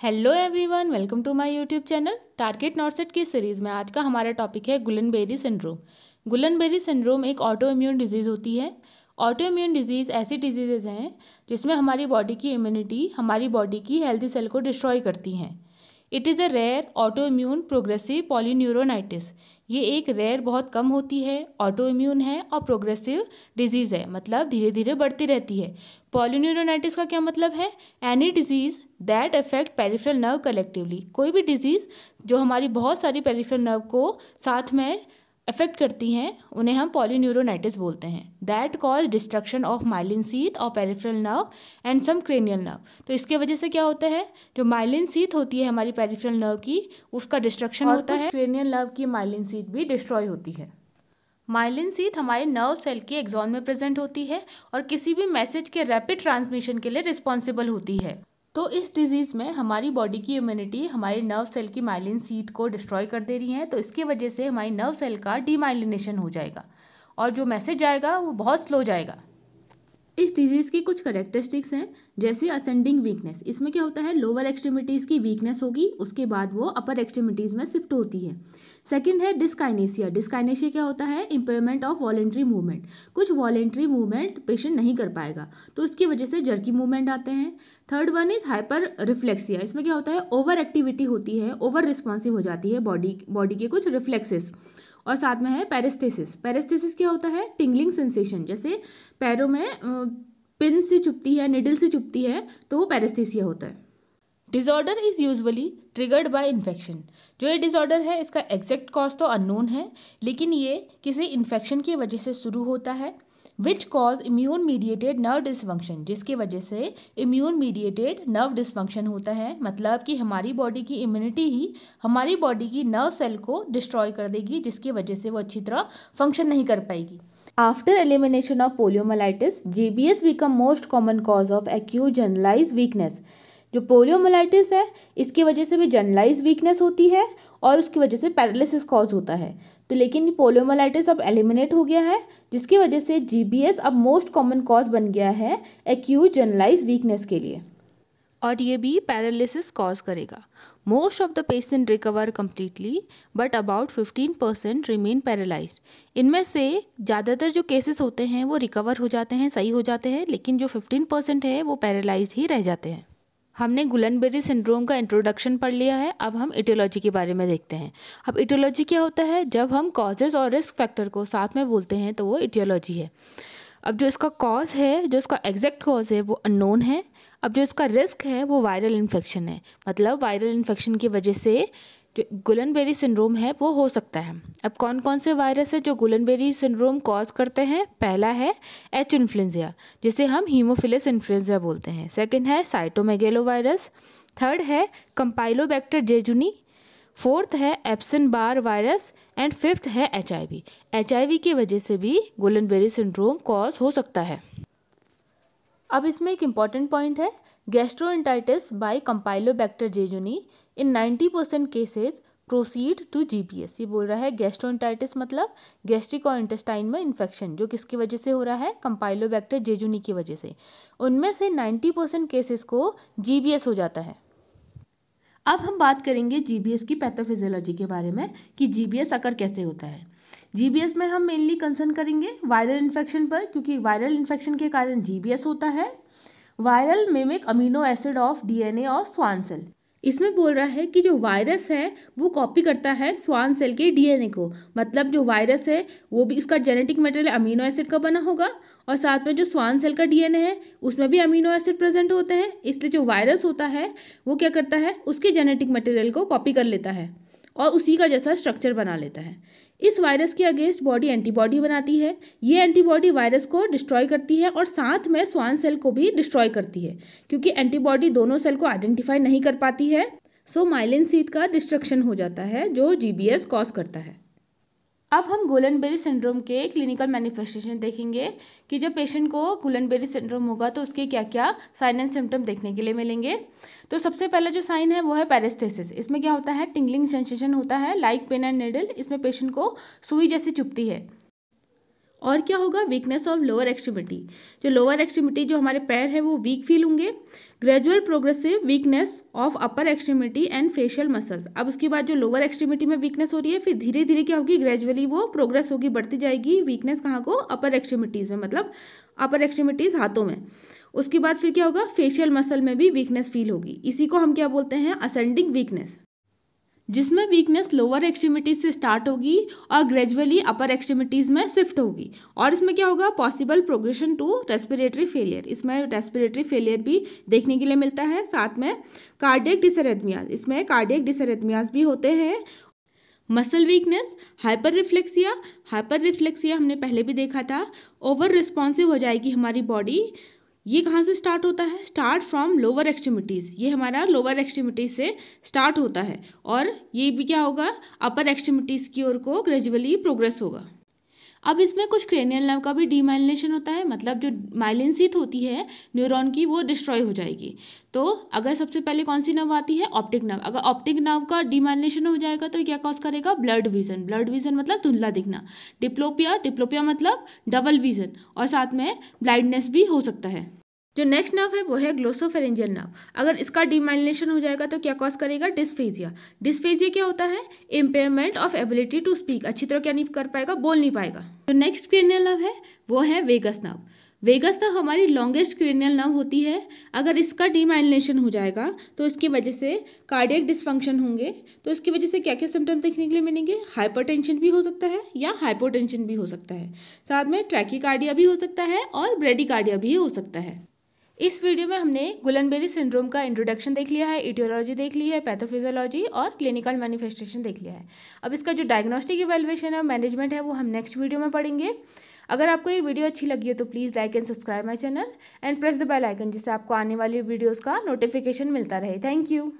Hello everyone, welcome to my YouTube channel target NORCET की series में आज का हमारा टॉपिक है गुलन-बेरी सिंड्रोम। गुलन-बेरी सिंड्रोम एक ऑटो इम्यून डिजीज़ होती है। ऑटो इम्यून डिजीज़ ऐसी डिजीज़ हैं जिसमें हमारी बॉडी की इम्यूनिटी हमारी बॉडी की हेल्दी सेल को डिस्ट्रॉय करती हैं। It is a rare autoimmune progressive polyneuronitis. ये एक रेयर बहुत कम होती है, ऑटो इम्यून है और प्रोग्रेसिव डिजीज़ है, मतलब धीरे धीरे बढ़ती रहती है। पॉलीन्यूरोनाइटिस का क्या मतलब है? Any disease that affect peripheral nerve collectively. कोई भी डिजीज़ जो हमारी बहुत सारी पेरिफेरल नर्व को साथ में अफेक्ट करती हैं उन्हें हम पॉलीन्यूरोनाइटिस बोलते हैं। That cause destruction of myelin sheath और peripheral nerve and some cranial nerve. तो इसके वजह से क्या होता है, जो माइलिन शीथ होती है हमारी पेरिफेरल नर्व की, उसका डिस्ट्रक्शन होता है। क्रेनियल नर्व की माइलिन शीथ भी डिस्ट्रॉय होती है। माइलिन शीथ हमारे नर्व सेल के एक्सॉन में प्रेजेंट होती है और किसी भी मैसेज के रैपिड ट्रांसमिशन के लिए रिस्पॉन्सिबल होती है। तो इस डिजीज़ में हमारी बॉडी की इम्यूनिटी हमारे नर्व सेल की माइलिन शीथ को डिस्ट्रॉय कर दे रही है, तो इसकी वजह से हमारी नर्व सेल का डीमाइलिनेशन हो जाएगा और जो मैसेज आएगा वो बहुत स्लो जाएगा। इस डिजीज़ की कुछ करेक्टरिस्टिक्स हैं, जैसे असेंडिंग वीकनेस। इसमें क्या होता है, लोअर एक्सट्रीमिटीज़ की वीकनेस होगी, उसके बाद वो अपर एक्सट्रीमिटीज़ में शिफ्ट होती है। सेकंड है डिस्काइनेशिया। डिस्काइनेशिया क्या होता है, इम्पेयरमेंट ऑफ वॉलेंट्री मूवमेंट। कुछ वॉलेंट्री मूवमेंट पेशेंट नहीं कर पाएगा, तो उसकी वजह से जर्की मूवमेंट आते हैं। Third one is hyper reflexia. इसमें क्या होता है, ओवर एक्टिविटी होती है, ओवर रिस्पॉन्सिव हो जाती है बॉडी के कुछ रिफ्लेक्सेस। और साथ में है पैरेस्थेसिस। पैरेस्थेसिस क्या होता है, टिंगलिंग सेंसेशन, जैसे पैरों में पिन से चुभती है, निडल से चुभती है, तो वो पैरेस्थेसिया होता है। Disorder is usually triggered by infection. जो ये डिसऑर्डर है इसका एग्जैक्ट कॉज तो अननोन है, लेकिन ये किसी इन्फेक्शन की वजह से शुरू होता है। Which cause immune mediated nerve dysfunction, जिसकी वजह से इम्यून मीडिएटेड नर्व डिसफंक्शन होता है, मतलब कि हमारी बॉडी की इम्यूनिटी ही हमारी बॉडी की नर्व सेल को डिस्ट्रॉय कर देगी, जिसकी वजह से वो अच्छी तरह फंक्शन नहीं कर पाएगी। After elimination of poliomyelitis, GBS become most common cause of acute generalized weakness. जो पोलियोमाइलाइटिस है इसकी वजह से भी जनरलाइज वीकनेस होती है और उसकी वजह से पैरालिसिस कॉज होता है। तो लेकिन पोलियोमाइलाइटिस अब एलिमिनेट हो गया है, जिसकी वजह से GBS अब मोस्ट कॉमन कॉज बन गया है एक्यूट जनरलाइज वीकनेस के लिए, और ये भी पैरालिसिस कॉज करेगा। Most of the patient recover completely but about 15% remain paralysed. इनमें से ज़्यादातर जो केसेस होते हैं वो रिकवर हो जाते हैं, सही हो जाते हैं, लेकिन जो 15% है वो पैरालाइज ही रह जाते हैं। हमने गुलन-बेरी सिंड्रोम का इंट्रोडक्शन पढ़ लिया है, अब हम इटियोलॉजी के बारे में देखते हैं। अब इटियोलॉजी क्या होता है, जब हम कॉजेज़ और रिस्क फैक्टर को साथ में बोलते हैं तो वो इटियोलॉजी है। अब जो इसका कॉज है, जो इसका एग्जैक्ट कॉज है वो अननोन है। अब जो इसका रिस्क है वो वायरल इन्फेक्शन है, मतलब वायरल इन्फेक्शन की वजह से जो गुलन-बेरी सिंड्रोम है वो हो सकता है। अब कौन कौन से वायरस है जो गुलन-बेरी सिंड्रोम कॉज करते हैं? पहला है एच इन्फ्लुएंजा, जिसे हम हीमोफिलस इन्फ्लुएंजा बोलते हैं। सेकंड है साइटोमेगेलोवायरस। थर्ड है कंपाइलोबैक्टर जेजुनी। फोर्थ है Epson Barr virus and fifth है HIV। HIV की वजह से भी गुलन-बेरी सिंड्रोम कॉज हो सकता है। अब इसमें एक इम्पॉर्टेंट पॉइंट है, gastroenteritis by Campylobacter jejuni in 90% cases proceed to GBS। ये बोल रहा है गैस्ट्रोएंटाइटिस मतलब गैस्ट्रिक और इंटेस्टाइन में इन्फेक्शन, जो किसकी वजह से हो रहा है, कंपाइलोबैक्टर जेजुनी की वजह से। उनमें से 90% केसेस को GBS हो जाता है। अब हम बात करेंगे GBS की पैथोफिजियोलॉजी के बारे में कि GBS अकर कैसे होता है। GBS में हम मेनली कंसर्न करेंगे वायरल इन्फेक्शन पर, क्योंकि वायरल इन्फेक्शन के कारण GBS होता है। Viral mimic amino acid of DNA और स्वान सेल। इसमें बोल रहा है कि जो वायरस है वो कॉपी करता है स्वान सेल के DNA को, मतलब जो वायरस है वो भी इसका जेनेटिक मटेरियल अमीनो एसिड का बना होगा और साथ में जो स्वान सेल का DNA है उसमें भी अमीनो एसिड प्रेजेंट होते हैं। इसलिए जो वायरस होता है वो क्या करता है, उसके जेनेटिक मटेरियल को कॉपी कर लेता है और उसी का जैसा स्ट्रक्चर बना लेता है। इस वायरस के अगेंस्ट बॉडी एंटीबॉडी बनाती है। ये एंटीबॉडी वायरस को डिस्ट्रॉय करती है और साथ में स्वान सेल को भी डिस्ट्रॉय करती है, क्योंकि एंटीबॉडी दोनों सेल को आइडेंटिफाई नहीं कर पाती है। सो माइलिन शीथ का डिस्ट्रक्शन हो जाता है जो GBS कॉज करता है। अब हम गुलन-बेरी सिंड्रोम के क्लिनिकल मैनिफेस्टेशन देखेंगे कि जब पेशेंट को गुलन-बेरी सिंड्रोम होगा तो उसके क्या क्या साइन एंड सिम्टम देखने के लिए मिलेंगे। तो सबसे पहला जो साइन है वो है पैरेस्थेसिस। इसमें क्या होता है, टिंगलिंग सेंसेशन होता है लाइक पिन एंड निडल। इसमें पेशेंट को सुई जैसी चुभती है। और क्या होगा, वीकनेस ऑफ लोअर एक्सट्रीमिटी, जो लोअर एक्सट्रीमिटी जो हमारे पैर है वो वीक फील होंगे। Gradual progressive weakness of upper extremity and facial muscles, अब उसके बाद जो लोअर एक्सट्रीमिटी में वीकनेस हो रही है फिर धीरे धीरे क्या होगी, ग्रेजुअली वो प्रोग्रेस होगी, बढ़ती जाएगी वीकनेस कहाँ को, अपर एक्सट्रीमिटीज़ में, मतलब अपर एक्सट्रीमिटीज़ हाथों में। उसके बाद फिर क्या होगा, फेशियल मसल में भी वीकनेस फील होगी, इसी को हम क्या बोलते हैं, असेंडिंग वीकनेस, जिसमें वीकनेस लोअर एक्सट्रीमिटीज से स्टार्ट होगी और ग्रेजुअली अपर एक्सट्रीमिटीज में शिफ्ट होगी। और इसमें क्या होगा, possible progression to respiratory failure, इसमें रेस्पिरेटरी फेलियर भी देखने के लिए मिलता है। साथ में कार्डियक डिसरेथमियाज, इसमें कार्डियक डिसरेथमियाज भी होते हैं। मसल वीकनेस, हाइपर रिफ्लेक्सिया हमने पहले भी देखा था, ओवर रिस्पॉन्सिव हो जाएगी हमारी बॉडी। ये कहाँ से स्टार्ट होता है, स्टार्ट फ्रॉम लोअर एक्सट्रीमिटीज़, ये हमारा लोअर एक्सट्रीमिटीज से स्टार्ट होता है और ये भी क्या होगा, अपर एक्सट्रीमिटीज़ की ओर को ग्रेजुअली प्रोग्रेस होगा। अब इसमें कुछ क्रेनियल नर्व का भी डीमाइलिनेशन होता है, मतलब जो माइलिन शीथ होती है न्यूरॉन की वो डिस्ट्रॉय हो जाएगी। तो अगर सबसे पहले कौन सी नर्व आती है, ऑप्टिक नर्व, अगर ऑप्टिक नर्व का डीमाइलिनेशन हो जाएगा तो क्या कॉज करेगा, ब्लड विजन मतलब धुंधला दिखना, डिप्लोपिया मतलब डबल विजन, और साथ में ब्लाइंडनेस भी हो सकता है। जो नेक्स्ट नर्व है वो है ग्लोसोफेरेंजियल नर्व, अगर इसका डीमाइलिनेशन हो जाएगा तो क्या कॉज करेगा, डिस्फेजिया क्या होता है, impairment of ability to speak, अच्छी तरह क्या नहीं कर पाएगा, बोल नहीं पाएगा। जो नेक्स्ट क्रेनियल नर्व है वो है वेगस नर्व हमारी लॉन्गेस्ट क्रेनियल नर्व होती है, अगर इसका डीमाइलिनेशन हो जाएगा तो इसकी वजह से कार्डियक डिसफंक्शन होंगे। तो इसकी वजह से क्या क्या सिम्टम देखने के लिए मिलेंगे, हाइपरटेंशन भी हो सकता है या हाइपोटेंशन भी हो सकता है, साथ में ट्रैकीकार्डिया भी हो सकता है और ब्रेडिकार्डिया भी हो सकता है। इस वीडियो में हमने गुलन-बेरी सिंड्रोम का इंट्रोडक्शन देख लिया है, इटियोलॉजी देख ली है, पैथोफिजियोलॉजी और क्लिनिकल मैनिफेस्टेशन देख लिया है। अब इसका जो डायग्नोस्टिक इवैल्यूएशन है, मैनेजमेंट है, वो हम नेक्स्ट वीडियो में पढ़ेंगे। अगर आपको ये वीडियो अच्छी लगी हो तो please like and subscribe my channel and press the bell icon, जिससे आपको आने वाली वीडियोज़ का नोटिफिकेशन मिलता रहे। Thank you.